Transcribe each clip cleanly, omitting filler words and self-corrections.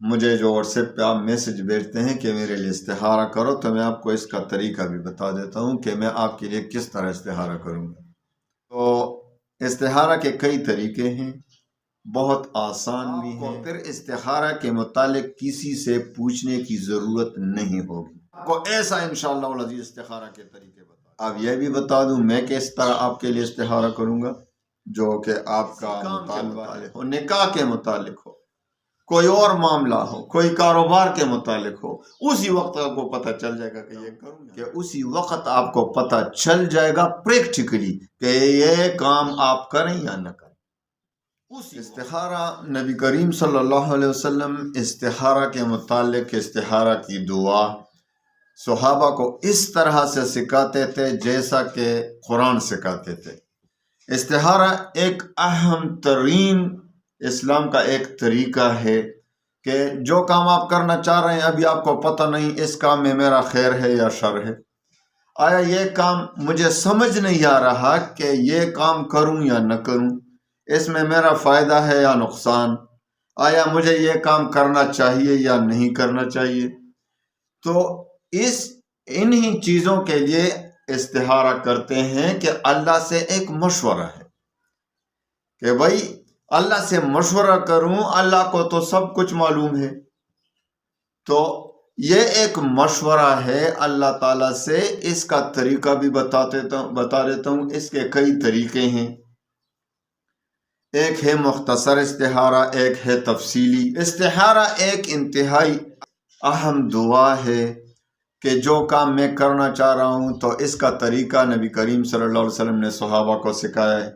مجھے جو what's app پہ آپ میسج بھیجتے ہیں کہ میرے لیے استخارہ کرو، تو میں آپ کو اس کا طریقہ بھی بتا دیتا ہوں کہ میں آپ کے لیے کس طرح استخارہ کروں گا۔ تو استخارہ کے کئی طریقے ہیں، بہت آسان بھی ہیں۔ پھر استخارہ کے متعلق کسی سے پوچھنے کی ضرورت نہیں ہوگی، آپ کو ایسا انشاءاللہ العزیز استخارہ کے طریقے بتا۔ اب یہ بھی بتا دوں میں کس طرح آپ کے لیے استخارہ کروں گا، جو کہ آپ کا مطالبہ ہو، نکاح کے متعلق ہو، کوئی اور معاملہ ہو، کوئی کاروبار کے متعلق ہو، اسی وقت آپ کو پتہ چل جائے گا کہ یہ کروں، کہ اسی وقت آپ کو پتہ چل جائے گا پریکٹیکلی کہ یہ کام آپ کریں یا نہ کریں۔ استخارہ نبی کریم صلی اللہ علیہ وسلم استخارہ کے متعلق استخارہ کی دعا صحابہ کو اس طرح سے سکھاتے تھے جیسا کہ قرآن سکھاتے تھے۔ استخارہ ایک اہم ترین اسلام کا ایک طریقہ ہے کہ جو کام آپ کرنا چاہ رہے ہیں، ابھی آپ کو پتہ نہیں اس کام میں میرا خیر ہے یا شر ہے، آیا یہ کام مجھے سمجھ نہیں آ رہا کہ یہ کام کروں یا نہ کروں، اس میں میرا فائدہ ہے یا نقصان، آیا مجھے یہ کام کرنا چاہیے یا نہیں کرنا چاہیے، تو انہی چیزوں کے لیے استخارہ کرتے ہیں کہ اللہ سے ایک مشورہ ہے کہ بھائی اللہ سے مشورہ کروں، اللہ کو تو سب کچھ معلوم ہے، تو یہ ایک مشورہ ہے اللہ تعالیٰ سے۔ اس کا طریقہ بھی بتا دیتا ہوں، اس کے کئی طریقے ہیں، ایک ہے مختصر استخارہ، ایک ہے تفصیلی استخارہ۔ ایک انتہائی اہم دعا ہے کہ جو کام میں کرنا چاہ رہا ہوں تو اس کا طریقہ نبی کریم صلی اللہ علیہ وسلم نے صحابہ کو سکھایا ہے۔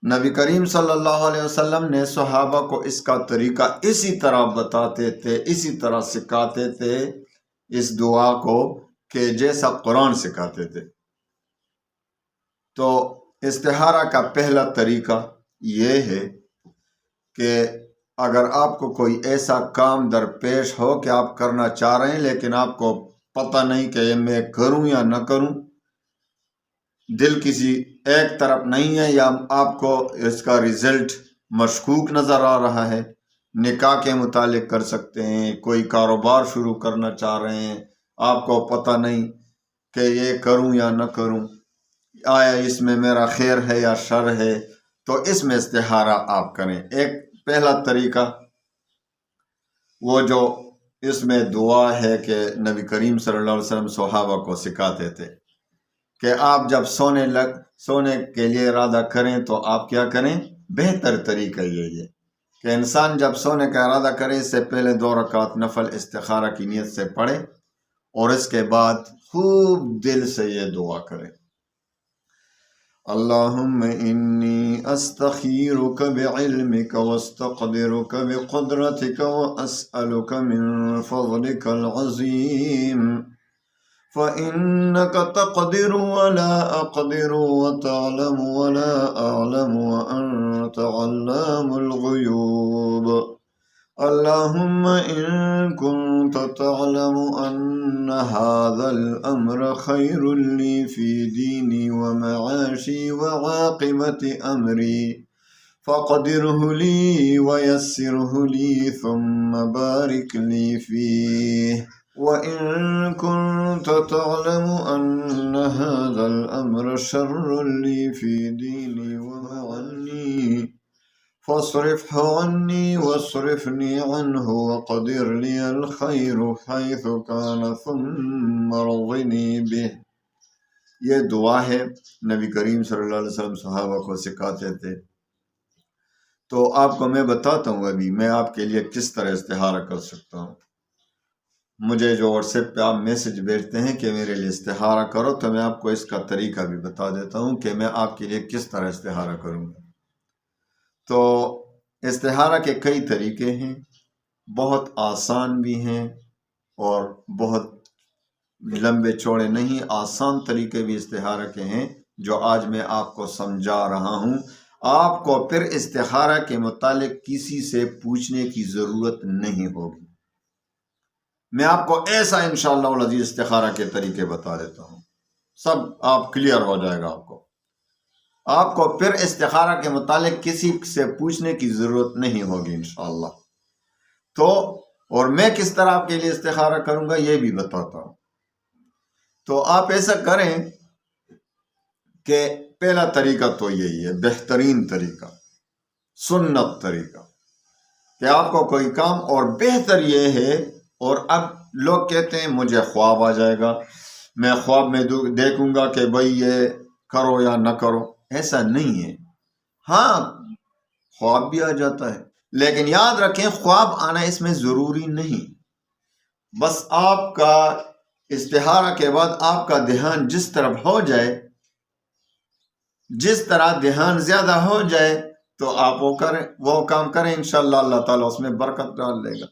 نبی کریم صلی اللہ علیہ وسلم نے صحابہ کو اس کا طریقہ اسی طرح بتاتے تھے، اسی طرح سکھاتے تھے اس دعا کو کہ جیسا قرآن سکھاتے تھے۔ تو استخارہ کا پہلا طریقہ یہ ہے کہ اگر آپ کو کوئی ایسا کام درپیش ہو کہ آپ کرنا چاہ رہے ہیں لیکن آپ کو پتہ نہیں کہ میں کروں یا نہ کروں، دل کسی ایک طرف نہیں ہے، یا آپ کو اس کا رزلٹ مشکوک نظر آ رہا ہے، نکاح کے متعلق کر سکتے ہیں، کوئی کاروبار شروع کرنا چاہ رہے ہیں، آپ کو پتہ نہیں کہ یہ کروں یا نہ کروں، آیا اس میں میرا خیر ہے یا شر ہے، تو اس میں استخارہ آپ کریں۔ ایک پہلا طریقہ وہ جو اس میں دعا ہے کہ نبی کریم صلی اللہ علیہ وسلم صحابہ کو سکھاتے تھے کہ آپ جب سونے کے لیے ارادہ کریں تو آپ کیا کریں، بہتر طریقہ یہ ہے کہ انسان جب سونے کا ارادہ کرے اس سے پہلے 2 رکعت نفل استخارہ کی نیت سے پڑھے، اور اس کے بعد خوب دل سے یہ دعا کرے، اللہم انی استخیرک بعلمک واستقدرک بقدرتک واسألک من فضلک العظیم فإنك تقدر ولا أقدر وتعلم ولا أعلم وأنت علام الغيوب اللهم إن كنت تعلم أن هذا الأمر خير لي في ديني ومعاشي وعاقبة أمري فقدره لي ويسره لي ثم بارك لي فيه وَإِن كُنتَ تَعْلَمُ أَنَّ هَذَا الْأَمْرَ شَرٌّ لِّي فِي دِينِي وَمَعَاشِي فَاصْرِفْهُ عَنِّي وَاصْرِفْنِي عَنْهُ وَقَدِّرْ لِي الْخَيْرَ حَيْثُ كَانَ ثُمَّ ارْضِنِي بِهِ۔ یہ دعا ہے، نبی کریم صلی اللہ علیہ وسلم صحابہ کو سکھاتے تھے۔ تو آپ کو میں بتاتا ہوں ابھی میں آپ کے لیے کس طرح استخارہ کر سکتا ہوں۔ مجھے جو واٹس ایپ پہ آپ میسج بھیجتے ہیں کہ میرے لیے استخارہ کرو، تو میں آپ کو اس کا طریقہ بھی بتا دیتا ہوں کہ میں آپ کے لیے کس طرح استخارہ کروں گا۔ تو استخارہ کے کئی طریقے ہیں، بہت آسان بھی ہیں اور بہت لمبے چوڑے نہیں، آسان طریقے بھی استخارہ کے ہیں جو آج میں آپ کو سمجھا رہا ہوں۔ آپ کو پھر استخارہ کے متعلق کسی سے پوچھنے کی ضرورت نہیں ہوگی، میں آپ کو ایسا انشاءاللہ العزیز استخارہ کے طریقے بتا دیتا ہوں، سب آپ کلیئر ہو جائے گا۔ آپ کو پھر استخارہ کے متعلق کسی سے پوچھنے کی ضرورت نہیں ہوگی انشاءاللہ۔ تو اور میں کس طرح آپ کے لیے استخارہ کروں گا یہ بھی بتاتا ہوں. تو آپ ایسا کریں کہ پہلا طریقہ تو یہی ہے، بہترین طریقہ، سنت طریقہ، کہ آپ کو کوئی کام، اور بہتر یہ ہے، اور اب لوگ کہتے ہیں مجھے خواب آ جائے گا، میں خواب میں دیکھوں گا کہ بھئی یہ کرو یا نہ کرو. ایسا نہیں ہے. ہاں خواب بھی آ جاتا ہے، لیکن یاد رکھیں خواب آنا اس میں ضروری نہیں. بس آپ کا استخارہ کے بعد آپ کا دھیان جس طرف ہو جائے، جس طرح دھیان زیادہ ہو جائے تو آپ وہ کام کریں، انشاءاللہ اللہ تعالیٰ اس میں برکت ڈال دے گا.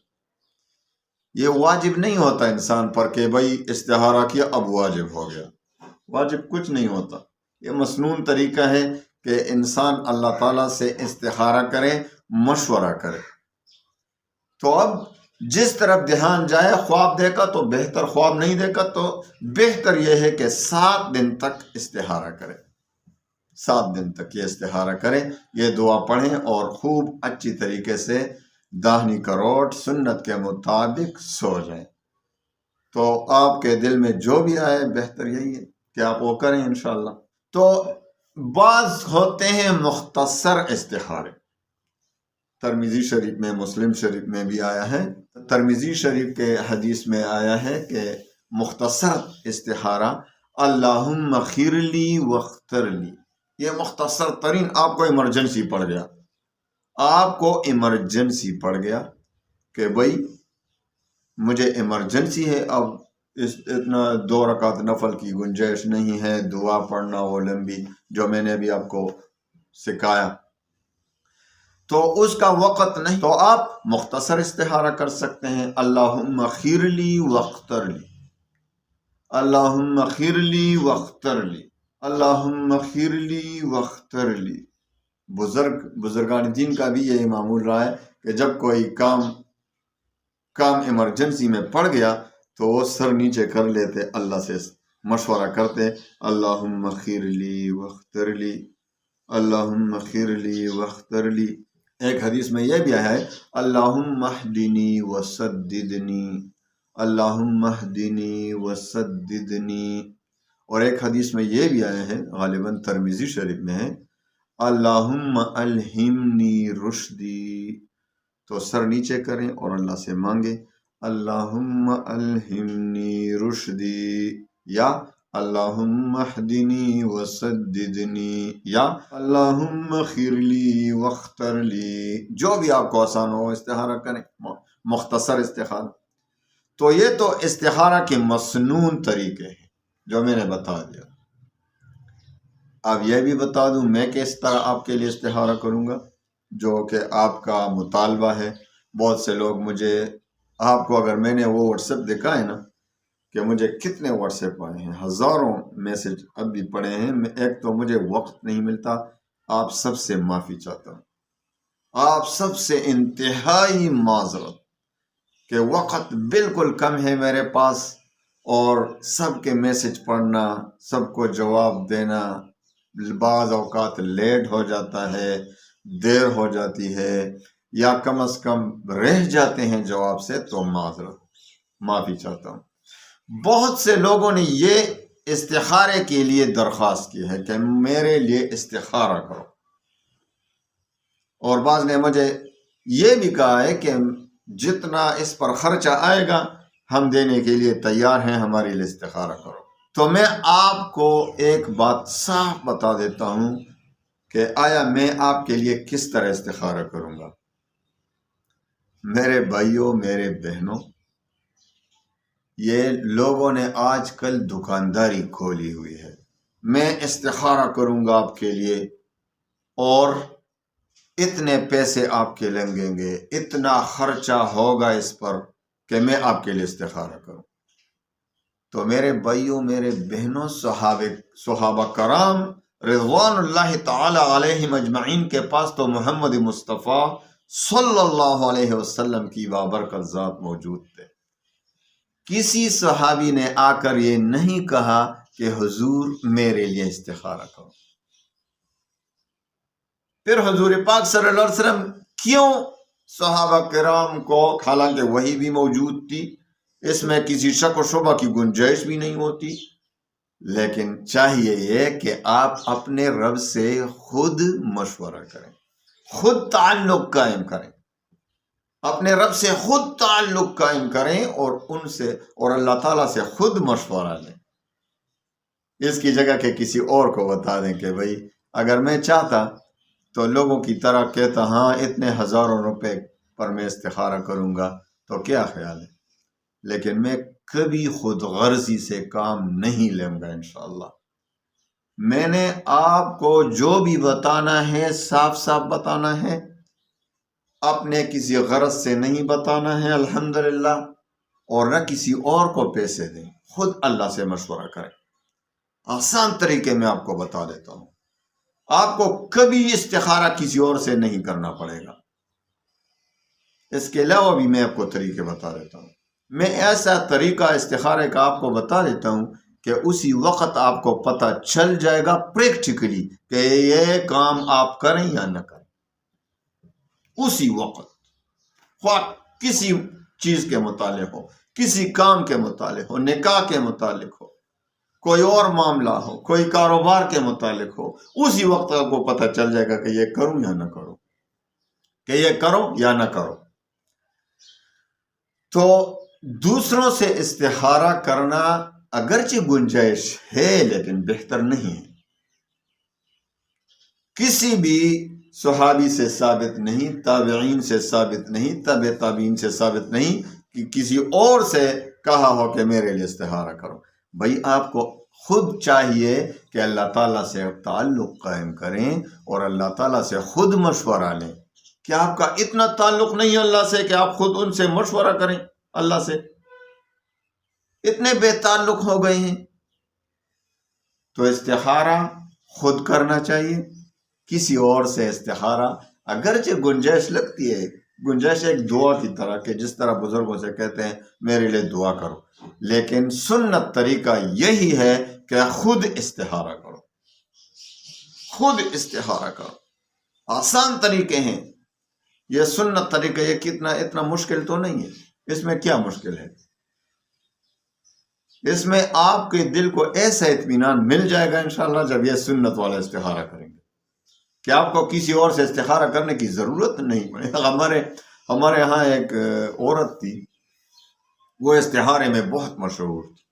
یہ واجب نہیں ہوتا انسان پر کہ بھئی استخارہ کیا اب واجب ہو گیا. واجب کچھ نہیں ہوتا. یہ مسنون طریقہ ہے کہ انسان اللہ تعالیٰ سے استخارہ کرے، مشورہ کرے. تو اب جس طرف دھیان جائے، خواب دیکھا تو بہتر، خواب نہیں دیکھا تو بہتر یہ ہے کہ 7 دن تک استخارہ کرے. 7 دن تک یہ استخارہ کریں، یہ دعا پڑھیں اور خوب اچھی طریقے سے داہنی کروٹ سنت کے مطابق سو جائیں. تو آپ کے دل میں جو بھی آئے بہتر یہی ہے کہ آپ وہ کریں انشاءاللہ. تو بعض ہوتے ہیں مختصر استخارے. ترمذی شریف میں، مسلم شریف میں بھی آیا ہے. ترمذی شریف کے حدیث میں آیا ہے کہ مختصر استخارہ اللہم اغفر لی واختر لی. یہ مختصر ترین، آپ کو ایمرجنسی پڑ گیا، آپ کو ایمرجنسی پڑ گیا کہ بھئی مجھے ایمرجنسی ہے، اب اتنا 2 رکعت نفل کی گنجائش نہیں ہے، دعا پڑھنا وہ لمبی جو میں نے ابھی آپ کو سکھایا، تو اس کا وقت نہیں. تو آپ مختصر استخارہ کر سکتے ہیں، اللہم اغفر لی واختر لی، اللہم اغفر لی واختر لی، اللہم اغفر لی واختر لی. بزرگان دین کا بھی یہ معمول رہا ہے کہ جب کوئی کام ایمرجنسی میں پڑ گیا تو وہ سر نیچے کر لیتے، اللہ سے مشورہ کرتے، اللہم اغفر لی واختر لی، اللہم اغفر لی واختر لی. ایک حدیث میں یہ بھی آیا ہے، اللہم اہدنی وسددنی، اللہم اہدنی وسددنی. اور ایک حدیث میں یہ بھی آیا ہے، غالباً ترمذی شریف میں ہے، اللہم الہمنی رشدی. تو سر نیچے کریں اور اللہ سے مانگیں، اللہم الہمنی رشدی، یا اللہم اہدنی وسددنی، یا اللہم اغفر لی واختر لی. جو بھی آپ کو آسان ہو استخارہ کریں، مختصر استخارہ. تو یہ تو استخارہ کے مسنون طریقے ہیں جو میں نے بتا دیا. اب یہ بھی بتا دوں میں کس طرح آپ کے لیے استخارہ کروں گا، جو کہ آپ کا مطالبہ ہے. بہت سے لوگ مجھے، آپ کو اگر میں نے وہ واٹس ایپ دکھا ہے نا کہ مجھے کتنے واٹس ایپ آئے ہیں، ہزاروں میسج اب بھی پڑے ہیں. ایک تو مجھے وقت نہیں ملتا، آپ سب سے معافی چاہتا ہوں، آپ سب سے انتہائی معذرت کہ وقت بالکل کم ہے میرے پاس، اور سب کے میسج پڑھنا، سب کو جواب دینا، بعض اوقات لیٹ ہو جاتا ہے، دیر ہو جاتی ہے، یا کم از کم رہ جاتے ہیں جواب سے، تو معذرت، معافی چاہتا ہوں. بہت سے لوگوں نے یہ استخارے کے لیے درخواست کی ہے کہ میرے لیے استخارہ کرو، اور بعض نے مجھے یہ بھی کہا ہے کہ جتنا اس پر خرچہ آئے گا ہم دینے کے لیے تیار ہیں، ہمارے لیے استخارہ کرو. تو میں آپ کو ایک بات صاف بتا دیتا ہوں کہ آیا میں آپ کے لیے کس طرح استخارہ کروں گا. میرے بھائیوں، میرے بہنوں، یہ لوگوں نے آج کل دکانداری کھولی ہوئی ہے. میں استخارہ کروں گا آپ کے لیے، اور اتنے پیسے آپ کے لگیں گے، اتنا خرچہ ہوگا اس پر کہ میں آپ کے لیے استخارہ کروں. تو میرے بھائیوں، میرے بہنوں، صحابہ کرام رضوان اللہ تعالی علیہم اجمعین کے پاس تو محمد مصطفیٰ صلی اللہ علیہ وسلم کی بابرکت ذات موجود تھے. کسی صحابی نے آ کر یہ نہیں کہا کہ حضور میرے لیے استخارہ کرو. پھر حضور پاک صلی اللہ علیہ وسلم کیوں صحابہ کرام کو حالانکہ وہی بھی موجود تھی، اس میں کسی شک و شبہ کی گنجائش بھی نہیں ہوتی، لیکن چاہیے یہ کہ آپ اپنے رب سے خود مشورہ کریں، خود تعلق قائم کریں، اپنے رب سے خود تعلق قائم کریں اور ان سے اور اللہ تعالیٰ سے خود مشورہ لیں، اس کی جگہ کہ کسی اور کو بتا دیں کہ بھائی اگر میں چاہتا تو لوگوں کی طرح کہتا ہاں اتنے ہزاروں روپے پر میں استخارہ کروں گا تو کیا خیال ہے، لیکن میں کبھی خود غرضی سے کام نہیں لوں گا انشاءاللہ۔ میں نے آپ کو جو بھی بتانا ہے صاف صاف بتانا ہے، اپنے کسی غرض سے نہیں بتانا ہے الحمدللہ، اور نہ کسی اور کو پیسے دیں، خود اللہ سے مشورہ کریں۔ آسان طریقے میں آپ کو بتا دیتا ہوں، آپ کو کبھی استخارہ کسی اور سے نہیں کرنا پڑے گا۔ اس کے علاوہ بھی میں آپ کو طریقے بتا دیتا ہوں، میں ایسا طریقہ استخارے کا آپ کو بتا دیتا ہوں کہ اسی وقت آپ کو پتہ چل جائے گا پریکٹیکلی کہ یہ کام آپ کریں یا نہ کریں، اسی وقت، خواہ کسی چیز کے متعلق ہو، کسی کام کے متعلق ہو، نکاح کے متعلق ہو، کوئی اور معاملہ ہو، کوئی کاروبار کے متعلق ہو، اسی وقت آپ کو پتہ چل جائے گا کہ یہ کروں یا نہ کروں، کہ یہ کرو یا نہ کرو۔ تو دوسروں سے استخارہ کرنا اگرچہ گنجائش ہے لیکن بہتر نہیں ہے، کسی بھی صحابی سے ثابت نہیں، تابعین سے ثابت نہیں، تابع تابعین سے ثابت نہیں کہ کسی اور سے کہا ہو کہ میرے لیے استخارہ کرو۔ بھائی آپ کو خود چاہیے کہ اللہ تعالیٰ سے تعلق قائم کریں اور اللہ تعالیٰ سے خود مشورہ لیں۔ کیا آپ کا اتنا تعلق نہیں ہے اللہ سے کہ آپ خود ان سے مشورہ کریں؟ اللہ سے اتنے بے تعلق ہو گئے ہیں تو استخارہ خود کرنا چاہیے، کسی اور سے استخارہ اگرچہ گنجائش لگتی ہے، گنجائش ایک دعا کی طرح کہ جس طرح بزرگوں سے کہتے ہیں میرے لیے دعا کرو، لیکن سنت طریقہ یہی ہے کہ خود استخارہ کرو، خود استخارہ کرو۔ آسان طریقے ہیں یہ سنت طریقہ، یہ کتنا اتنا مشکل تو نہیں ہے، اس میں کیا مشکل ہے؟ اس میں آپ کے دل کو ایسا اطمینان مل جائے گا انشاءاللہ جب یہ سنت والا استخارہ کریں گے کہ آپ کو کسی اور سے استخارہ کرنے کی ضرورت نہیں پڑے۔ ہمارے ہاں ایک عورت تھی، وہ استخارے میں بہت مشہور تھی،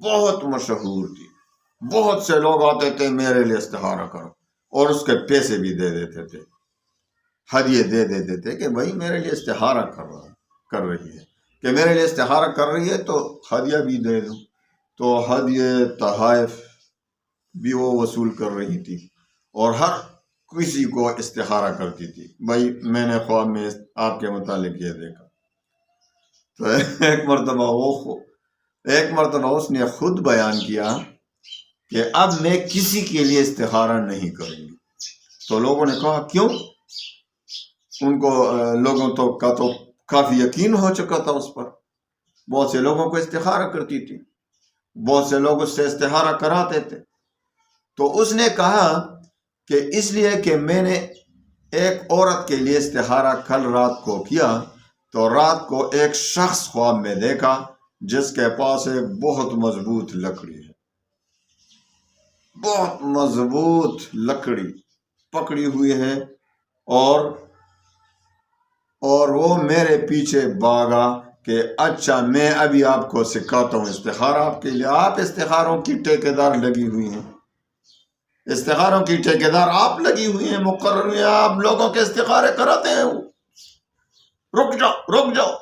بہت مشہور تھی، بہت سے لوگ آتے تھے میرے لیے استخارہ کرو، اور اس کے پیسے بھی دے دیتے تھے، ہدیے دے دیتے تھے کہ بھائی میرے لیے استخارہ کر رہی ہے، کہ میرے لیے استخارہ کر رہی ہے تو ہدیہ بھی دے دوں، تو ہدیے تحائف بھی وہ وصول کر رہی تھی اور ہر کسی کو استخارہ کرتی تھی۔ بھائی میں نے خواب میں آپ کے متعلق یہ دیکھا، تو ایک مرتبہ اس نے خود بیان کیا کہ اب میں کسی کے لیے استخارہ نہیں کروں گی۔ تو لوگوں نے کہا کیوں؟ ان کو لوگوں کا تو کافی یقین ہو چکا تھا اس پر، بہت سے لوگوں کو استخارہ کرتی تھی، بہت سے لوگ اس سے استخارہ کراتے تھے۔ تو اس نے کہا کہ اس لیے کہ میں نے ایک عورت کے لیے استخارہ کل رات کو کیا، تو رات کو ایک شخص خواب میں دیکھا جس کے پاس ایک بہت مضبوط لکڑی ہے، بہت مضبوط لکڑی پکڑی ہوئی ہے، اور وہ میرے پیچھے بھاگا کہ اچھا میں ابھی آپ کو سکھاتا ہوں استخارہ آپ کے لیے، آپ استخاروں کی ٹھیکیدار لگی ہوئی ہیں، استخاروں کی ٹھیکیدار آپ لگی ہوئی ہیں، مقرر ہوئی ہیں، آپ لوگوں کے استخارے کراتے ہیں، رک جاؤ۔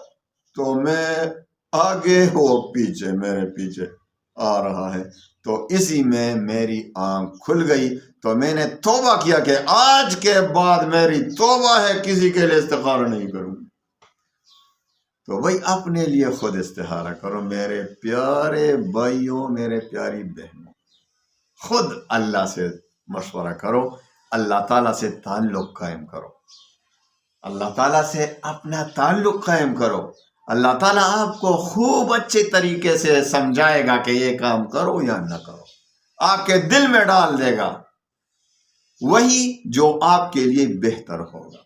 تو میں آگے، وہ پیچھے، میرے پیچھے آ رہا ہے، تو اسی میں میری آنکھ کھل گئی، تو میں نے توبہ کیا کہ آج کے بعد میری توبہ ہے کسی کے لیے استخارہ نہیں کروں۔ تو بھائی اپنے لیے خود استخارہ کرو میرے پیارے بھائیوں، میرے پیاری بہنوں، خود اللہ سے مشورہ کرو، اللہ تعالیٰ سے تعلق قائم کرو، اللہ تعالیٰ سے اپنا تعلق قائم کرو، اللہ تعالیٰ آپ کو خوب اچھے طریقے سے سمجھائے گا کہ یہ کام کرو یا نہ کرو، آپ کے دل میں ڈال دے گا وہی جو آپ کے لیے بہتر ہوگا۔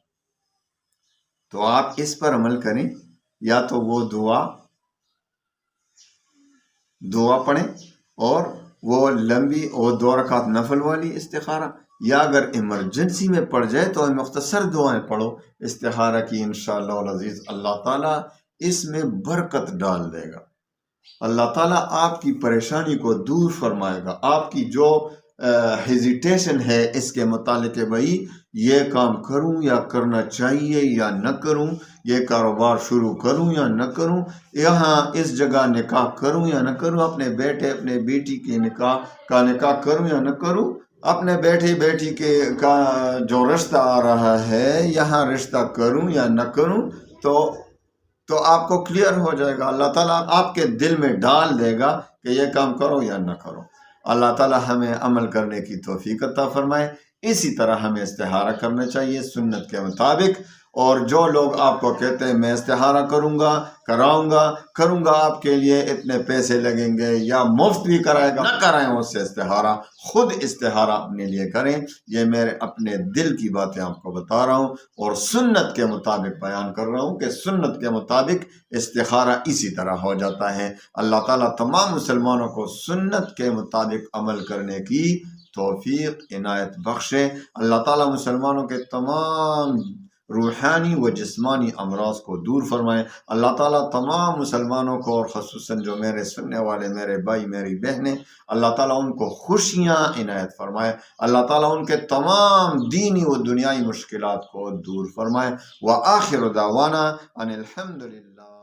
تو آپ اس پر عمل کریں، یا تو وہ دعا پڑھیں اور وہ لمبی اور 2 رکعت نفل والی استخارہ، یا اگر ایمرجنسی میں پڑ جائے تو مختصر دعائیں پڑھو استخارہ کی، انشاءاللہ العزیز اللہ تعالیٰ اس میں برکت ڈال دے گا۔ اللہ تعالیٰ آپ کی پریشانی کو دور فرمائے گا۔ آپ کی جو ہیزیٹیشن ہے اس کے متعلق کہ بھائی یہ کام کروں یا کرنا چاہیے یا نہ کروں، یہ کاروبار شروع کروں یا نہ کروں، یہاں اس جگہ نکاح کروں یا نہ کروں، اپنے بیٹے اپنے بیٹی کے نکاح کروں یا نہ کروں، اپنے بیٹی کا جو رشتہ آ رہا ہے یہاں رشتہ کروں یا نہ کروں، تو آپ کو کلیئر ہو جائے گا۔ اللہ تعالیٰ آپ کے دل میں ڈال دے گا کہ یہ کام کرو یا نہ کرو۔ اللہ تعالیٰ ہمیں عمل کرنے کی توفیق عطا فرمائے۔ اسی طرح ہمیں استخارہ کرنا چاہیے سنت کے مطابق، اور جو لوگ آپ کو کہتے ہیں میں استخارہ کروں گا آپ کے لیے اتنے پیسے لگیں گے یا مفت بھی کرائے گا، نہ کرائیں اس سے استخارہ، خود استخارہ اپنے لیے کریں۔ یہ میرے اپنے دل کی باتیں آپ کو بتا رہا ہوں اور سنت کے مطابق بیان کر رہا ہوں کہ سنت کے مطابق استخارہ اسی طرح ہو جاتا ہے۔ اللہ تعالیٰ تمام مسلمانوں کو سنت کے مطابق عمل کرنے کی توفیق عنایت بخشے۔ اللہ تعالیٰ مسلمانوں کے تمام روحانی و جسمانی امراض کو دور فرمائے۔ اللہ تعالیٰ تمام مسلمانوں کو، اور خصوصاً جو میرے سننے والے میرے بھائی میری بہنیں، اللہ تعالیٰ ان کو خوشیاں عنایت فرمائے۔ اللہ تعالیٰ ان کے تمام دینی و دنیائی مشکلات کو دور فرمائے۔ وآخر دعوانا ان الحمدللہ۔